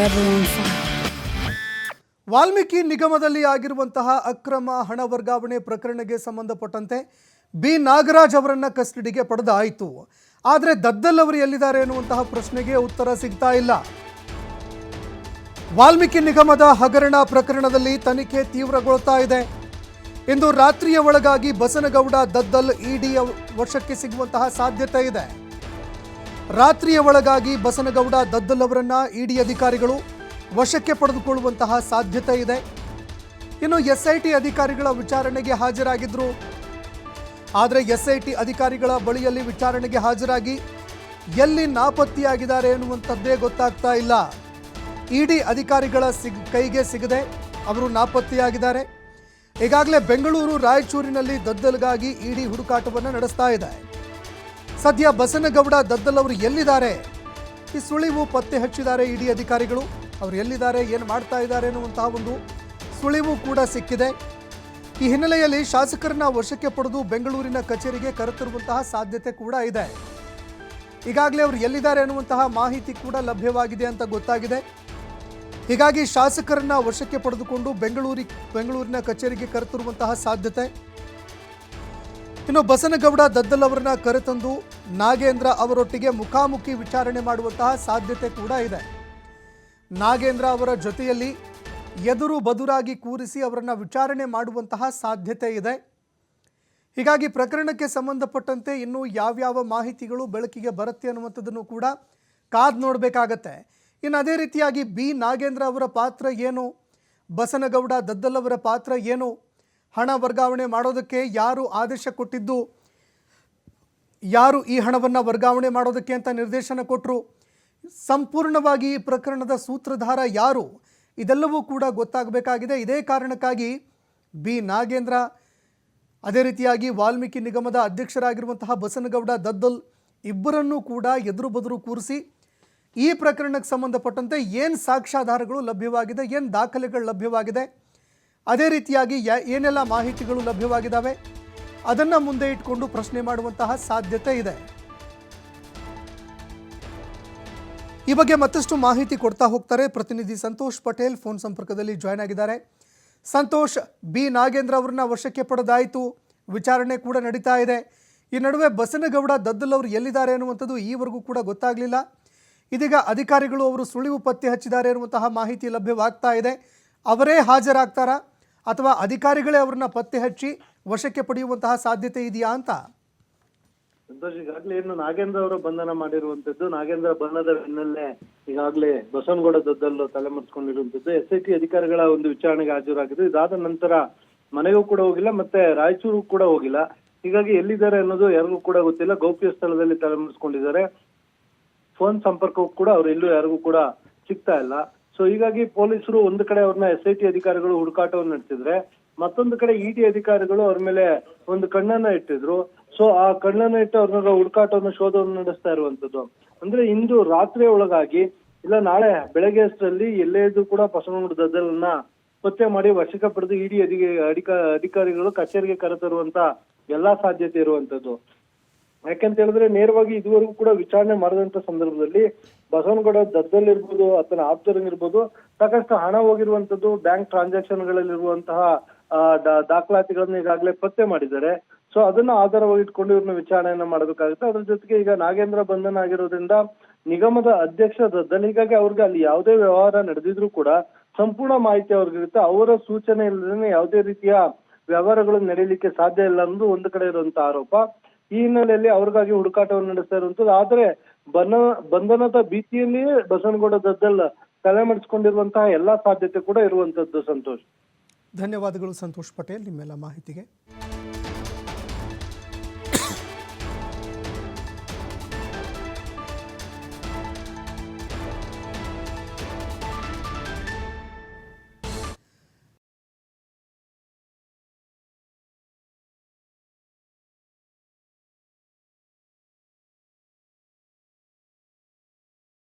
everyone fine. Valmiki ನಿಗಮದಲ್ಲಿ ಆಗಿರುವಂತಹ ಅಕ್ರಮ ಹಣ ವರ್ಗಾವಣೆ ಪ್ರಕರಣಕ್ಕೆ ಸಂಬಂಧಪಟ್ಟಂತೆ ಬಿ ನಾಗರಾಜ್ ಅವರನ್ನ ಕಸ್ಟಡಿಗೆ ಪಡೆದಾಯಿತು. ಆದರೆ ದದ್ದಲ್ ಅವರು ಎಲ್ಲಿದ್ದಾರೆ ಎನ್ನುವಂತಹ ಪ್ರಶ್ನೆಗೆ ಉತ್ತರ ಸಿಗ್ತಾ ಇಲ್ಲ. ವಾಲ್ಮೀಕಿ ನಿಗಮದ ಹಗರಣ ಪ್ರಕರಣದಲ್ಲಿ ತನಿಖೆ ತೀವ್ರಗೊಳ್ತಾ ಇದೆ. ಇಂದು ರಾತ್ರಿಯ ಒಳಗಾಗಿ ಬಸನಗೌಡ ದದ್ದಲ್ ಇಡಿ ವಶಕ್ಕೆ ಸಿಗುವಂತಹ ಸಾಧ್ಯತೆ ಇದೆ. ರಾತ್ರಿಯ ಒಳಗಾಗಿ ಬಸನಗೌಡ ದದ್ದಲ್ ಅವರನ್ನ ಇಡಿ ಅಧಿಕಾರಿಗಳು ವಶಕ್ಕೆ ಪಡೆದುಕೊಳ್ಳುವಂತಹ ಸಾಧ್ಯತೆ ಇದೆ. ಇನ್ನು ಎಸ್ಐಟಿ ಅಧಿಕಾರಿಗಳ ವಿಚಾರಣೆಗೆ ಹಾಜರಾಗಿದ್ರು. ಆದರೆ ಎಸ್ಐಟಿ ಅಧಿಕಾರಿಗಳ ಬಳಿಯಲ್ಲಿ ವಿಚಾರಣೆಗೆ ಹಾಜರಾಗಿ ಎಲ್ಲಿ ನಾಪತ್ತೆಯಾಗಿದ್ದಾರೆ ಎನ್ನುವಂಥದ್ದೇ ಗೊತ್ತಾಗ್ತಾ ಇಲ್ಲ. ಇಡಿ ಅಧಿಕಾರಿಗಳ ಕೈಗೆ ಸಿಗದೆ ಅವರು ನಾಪತ್ತೆಯಾಗಿದ್ದಾರೆ. ಈಗಾಗಲೇ ಬೆಂಗಳೂರು ರಾಯಚೂರಿನಲ್ಲಿ ದದ್ದಲ್ಗಾಗಿ ಇಡಿ ಹುಡುಕಾಟವನ್ನು ನಡೆಸ್ತಾ ಇದೆ. ಸದ್ಯ ಬಸನಗೌಡ ದದ್ದಲ್ ಅವರು ಎಲ್ಲಿದ್ದಾರೆ, ಈ ಸುಳಿವು ಪತ್ತೆ ಹಚ್ಚಿದ್ದಾರೆ ಇಡಿ ಅಧಿಕಾರಿಗಳು. ಅವರು ಎಲ್ಲಿದ್ದಾರೆ, ಏನು ಮಾಡ್ತಾ ಇದ್ದಾರೆ ಎನ್ನುವಂತಹ ಒಂದು ಸುಳಿವು ಕೂಡ ಸಿಕ್ಕಿದೆ. ಈ ಹಿನ್ನೆಲೆಯಲ್ಲಿ ಶಾಸಕರನ್ನ ವಶಕ್ಕೆ ಪಡೆದು ಬೆಂಗಳೂರಿನ ಕಚೇರಿಗೆ ಕರೆತರುವಂತಹ ಸಾಧ್ಯತೆ ಕೂಡ ಇದೆ. ಈಗಾಗಲೇ ಅವರು ಎಲ್ಲಿದ್ದಾರೆ ಅನ್ನುವಂತಹ ಮಾಹಿತಿ ಕೂಡ ಲಭ್ಯವಾಗಿದೆ ಅಂತ ಗೊತ್ತಾಗಿದೆ. ಹೀಗಾಗಿ ಶಾಸಕರನ್ನ ವಶಕ್ಕೆ ಪಡೆದುಕೊಂಡು ಬೆಂಗಳೂರಿನ ಕಚೇರಿಗೆ ಕರೆತರುವಂತಹ ಸಾಧ್ಯತೆ. ಇನ್ನು ಬಸನಗೌಡ ದದ್ದಲ್ ಅವರನ್ನ ಕರೆತಂದು ನಾಗೇಂದ್ರ ಅವರೊಟ್ಟಿಗೆ ಮುಖಾಮುಖಿ ವಿಚಾರಣೆ ಮಾಡುವಂತಹ ಸಾಧ್ಯತೆ ಕೂಡ ಇದೆ. ನಾಗೇಂದ್ರ ಅವರ ಜೊತೆಯಲ್ಲಿ ಎದುರು ಬದುರಾಗಿ ಕೂರಿಸಿ ಅವರನ್ನು ವಿಚಾರಣೆ ಮಾಡುವಂತಹ ಸಾಧ್ಯತೆ ಇದೆ. ಹೀಗಾಗಿ ಪ್ರಕರಣಕ್ಕೆ ಸಂಬಂಧಪಟ್ಟಂತೆ ಇನ್ನೂ ಯಾವ್ಯಾವ ಮಾಹಿತಿಗಳು ಬೆಳಕಿಗೆ ಬರುತ್ತೆ ಅನ್ನುವಂಥದ್ದನ್ನು ಕೂಡ ಕಾದು ನೋಡಬೇಕಾಗತ್ತೆ. ಇನ್ನು ಅದೇ ರೀತಿಯಾಗಿ ಬಿ ನಾಗೇಂದ್ರ ಅವರ ಪಾತ್ರ ಏನು, ಬಸನಗೌಡ ದದ್ದಲ್ ಅವರ ಪಾತ್ರ ಏನು, ಹಣ ವರ್ಗಾವಣೆ ಮಾಡೋದಕ್ಕೆ ಯಾರು ಆದೇಶ ಕೊಟ್ಟಿದ್ದು, ಯಾರು ಈ ಹಣವನ್ನು ವರ್ಗಾವಣೆ ಮಾಡೋದಕ್ಕೆ ಅಂತ ನಿರ್ದೇಶನ ಕೊಟ್ಟರು, ಸಂಪೂರ್ಣವಾಗಿ ಈ ಪ್ರಕರಣದ ಸೂತ್ರಧಾರ ಯಾರು, ಇದೆಲ್ಲವೂ ಕೂಡ ಗೊತ್ತಾಗಬೇಕಾಗಿದೆ. ಇದೇ ಕಾರಣಕ್ಕಾಗಿ ಬಿ ನಾಗೇಂದ್ರ, ಅದೇ ರೀತಿಯಾಗಿ ವಾಲ್ಮೀಕಿ ನಿಗಮದ ಅಧ್ಯಕ್ಷರಾಗಿರುವಂತಹ ಬಸನಗೌಡ ದದ್ದಲ್ ಇಬ್ಬರನ್ನೂ ಕೂಡ ಎದುರು ಬದುರು ಕೂರಿಸಿ ಈ ಪ್ರಕರಣಕ್ಕೆ ಸಂಬಂಧಪಟ್ಟಂತೆ ಏನು ಸಾಕ್ಷ್ಯಾಧಾರಗಳು ಲಭ್ಯವಾಗಿದೆ, ಏನು ದಾಖಲೆಗಳು ಲಭ್ಯವಾಗಿದೆ, ಅದೇ ರೀತಿಯಾಗಿ ಏನೆಲ್ಲ ಮಾಹಿತಿಗಳು ಲಭ್ಯವಾಗಿದ್ದಾವೆ ಅದನ್ನು ಮುಂದೆ ಇಟ್ಕೊಂಡು ಪ್ರಶ್ನೆ ಮಾಡುವಂತಹ ಸಾಧ್ಯತೆ ಇದೆ. ಈ ಬಗ್ಗೆ ಮತ್ತಷ್ಟು ಮಾಹಿತಿ ಕೊಡ್ತಾ ಹೋಗ್ತಾರೆ ಪ್ರತಿನಿಧಿ ಸಂತೋಷ್ ಪಟೇಲ್ ಫೋನ್ ಸಂಪರ್ಕದಲ್ಲಿ ಜಾಯ್ನ್ ಆಗಿದ್ದಾರೆ. ಸಂತೋಷ್, ಬಿ ನಾಗೇಂದ್ರ ಅವರನ್ನ ವಶಕ್ಕೆ ಪಡೆದಾಯಿತು, ವಿಚಾರಣೆ ಕೂಡ ನಡೀತಾ ಇದೆ. ಈ ನಡುವೆ ಬಸನಗೌಡ ದದ್ದಲ್ ಅವರು ಎಲ್ಲಿದ್ದಾರೆ ಅನ್ನುವಂಥದ್ದು ಈವರೆಗೂ ಕೂಡ ಗೊತ್ತಾಗಲಿಲ್ಲ. ಇದೀಗ ಅಧಿಕಾರಿಗಳು ಅವರು ಸುಳಿವು ಪತ್ತೆ ಹಚ್ಚಿದ್ದಾರೆ ಎನ್ನುವಂತಹ ಮಾಹಿತಿ ಲಭ್ಯವಾಗ್ತಾ ಇದೆ. ಅವರೇ ಹಾಜರಾಗ್ತಾರಾ ಅಥವಾ ಅಧಿಕಾರಿಗಳೇ ಅವರನ್ನ ಪತ್ತೆ ಹಚ್ಚಿ ವಶಕ್ಕೆ ಪಡೆಯುವಂತಹ ಸಾಧ್ಯತೆ ಇದೆಯಾ ಅಂತ? ಸಂತೋಷ್, ಈಗಾಗಲೇ ಏನು ನಾಗೇಂದ್ರ ಅವರ ಬಂಧನ ಮಾಡಿರುವಂತದ್ದು, ನಾಗೇಂದ್ರ ಬಂಧನದ ಬೆನ್ನಲ್ಲೇ ಈಗಾಗಲೇ ಬಸವನಗೌಡ ದದ್ದಲ್ ತಲೆಮರೆಸಿಕೊಂಡಿರುವಂತದ್ದು. SIT ಅಧಿಕಾರಿಗಳ ಒಂದು ವಿಚಾರಣೆಗೆ ಹಾಜರಾಗಿದ್ದು, ಇದಾದ ನಂತರ ಮನೆಗೂ ಕೂಡ ಹೋಗಿಲ್ಲ, ಮತ್ತೆ ರಾಯಚೂರು ಕೂಡ ಹೋಗಿಲ್ಲ. ಹೀಗಾಗಿ ಎಲ್ಲಿದ್ದಾರೆ ಅನ್ನೋದು ಯಾರಿಗೂ ಕೂಡ ಗೊತ್ತಿಲ್ಲ. ಗೌಪ್ಯ ಸ್ಥಳದಲ್ಲಿ ತಲೆಮರೆಸಿಕೊಂಡಿದ್ದಾರೆ. ಫೋನ್ ಸಂಪರ್ಕವೂ ಕೂಡ ಅವ್ರು ಎಲ್ಲೂ ಯಾರಿಗೂ ಕೂಡ ಸಿಗ್ತಾ ಇಲ್ಲ. ಸೊ ಹೀಗಾಗಿ ಪೊಲೀಸರು ಒಂದು ಕಡೆ ಅವ್ರನ್ನ SIT ಅಧಿಕಾರಿಗಳು ಹುಡುಕಾಟವನ್ನು ನಡೆಸಿದ್ರೆ, ಮತ್ತೊಂದು ಕಡೆ ಇಡಿ ಅಧಿಕಾರಿಗಳು ಅವ್ರ ಮೇಲೆ ಒಂದು ಕಣ್ಣನ್ನ ಇಟ್ಟಿದ್ರು. ಸೊ ಆ ಕಣ್ಣನ್ನ ಇಟ್ಟು ಅವ್ರನ್ನ ಹುಡುಕಾಟವನ್ನು ಶೋಧವನ್ನು ನಡೆಸ್ತಾ ಇರುವಂತದ್ದು. ಅಂದ್ರೆ ಇಂದು ರಾತ್ರಿಯ ಒಳಗಾಗಿ ಇಲ್ಲ ನಾಳೆ ಬೆಳಗ್ಗೆ ಅಷ್ಟರಲ್ಲಿ ಎಲ್ಲೇದು ಕೂಡ ಬಸವನಗೌಡ ದದ್ದಲ್ನ ಪತ್ತೆ ಮಾಡಿ ವಶಕ್ಕೆ ಪಡೆದು ಇಡಿ ಅಧಿಕಾರಿಗಳು ಕಚೇರಿಗೆ ಕರೆತರುವಂತ ಎಲ್ಲಾ ಸಾಧ್ಯತೆ ಇರುವಂತದ್ದು. ಯಾಕೆಂತ ಹೇಳಿದ್ರೆ ನೇರವಾಗಿ ಇದುವರೆಗೂ ಕೂಡ ವಿಚಾರಣೆ ಮಾಡಿದಂತ ಸಂದರ್ಭದಲ್ಲಿ ಬಸವನಗೌಡ ದದ್ದಲ್ ಇರ್ಬೋದು, ಆತನ ಆಪ್ತರಿರ್ಬೋದು, ಸಾಕಷ್ಟು ಹಣ ಹೋಗಿರುವಂತದ್ದು, ಬ್ಯಾಂಕ್ ಟ್ರಾನ್ಸಾಕ್ಷನ್ ಗಳಲ್ಲಿರುವಂತಹ ದಾಖಲಾತಿಗಳನ್ನ ಈಗಾಗಲೇ ಪತ್ತೆ ಮಾಡಿದ್ದಾರೆ. ಸೊ ಅದನ್ನ ಆಧಾರವಾಗಿ ಇಟ್ಕೊಂಡು ಇವ್ರನ್ನ ವಿಚಾರಣೆಯನ್ನ ಮಾಡಬೇಕಾಗುತ್ತೆ. ಅದ್ರ ಜೊತೆಗೆ ಈಗ ನಾಗೇಂದ್ರ ಬಂಧನ ಆಗಿರೋದ್ರಿಂದ ನಿಗಮದ ಅಧ್ಯಕ್ಷ ದದ್ದಲ್, ಹೀಗಾಗಿ ಅವ್ರಿಗೆ ಅಲ್ಲಿ ಯಾವುದೇ ವ್ಯವಹಾರ ನಡೆದಿದ್ರು ಕೂಡ ಸಂಪೂರ್ಣ ಮಾಹಿತಿ ಅವ್ರಿಗಿರುತ್ತೆ. ಅವರ ಸೂಚನೆ ಇಲ್ಲದೇ ಯಾವುದೇ ರೀತಿಯ ವ್ಯವಹಾರಗಳು ನಡೆಯಲಿಕ್ಕೆ ಸಾಧ್ಯ ಇಲ್ಲ ಅನ್ನೋದು ಒಂದು ಕಡೆ ಇರುವಂತ ಆರೋಪ. ಈ ಹಿನ್ನೆಲೆಯಲ್ಲಿ ಅವ್ರಿಗಾಗಿ ಹುಡುಕಾಟವನ್ನು ನಡೆಸ್ತಾ ಇರುವಂತದ್ದು. ಆದ್ರೆ ಬಂಧನದ ಭೀತಿಯಲ್ಲಿಯೇ ಬಸವನಗೌಡ ದದ್ದಲ್ ತಲೆಮರೆಸಿಕೊಂಡಿರುವಂತಹ ಎಲ್ಲಾ ಸಾಧ್ಯತೆ ಕೂಡ ಇರುವಂತದ್ದು. ಸಂತೋಷ್, ಧನ್ಯವಾದಗಳು ಸಂತೋಷ್ ಪಟೇಲ್ ನಿಮ್ಮೆಲ್ಲ ಮಾಹಿತಿಗೆ.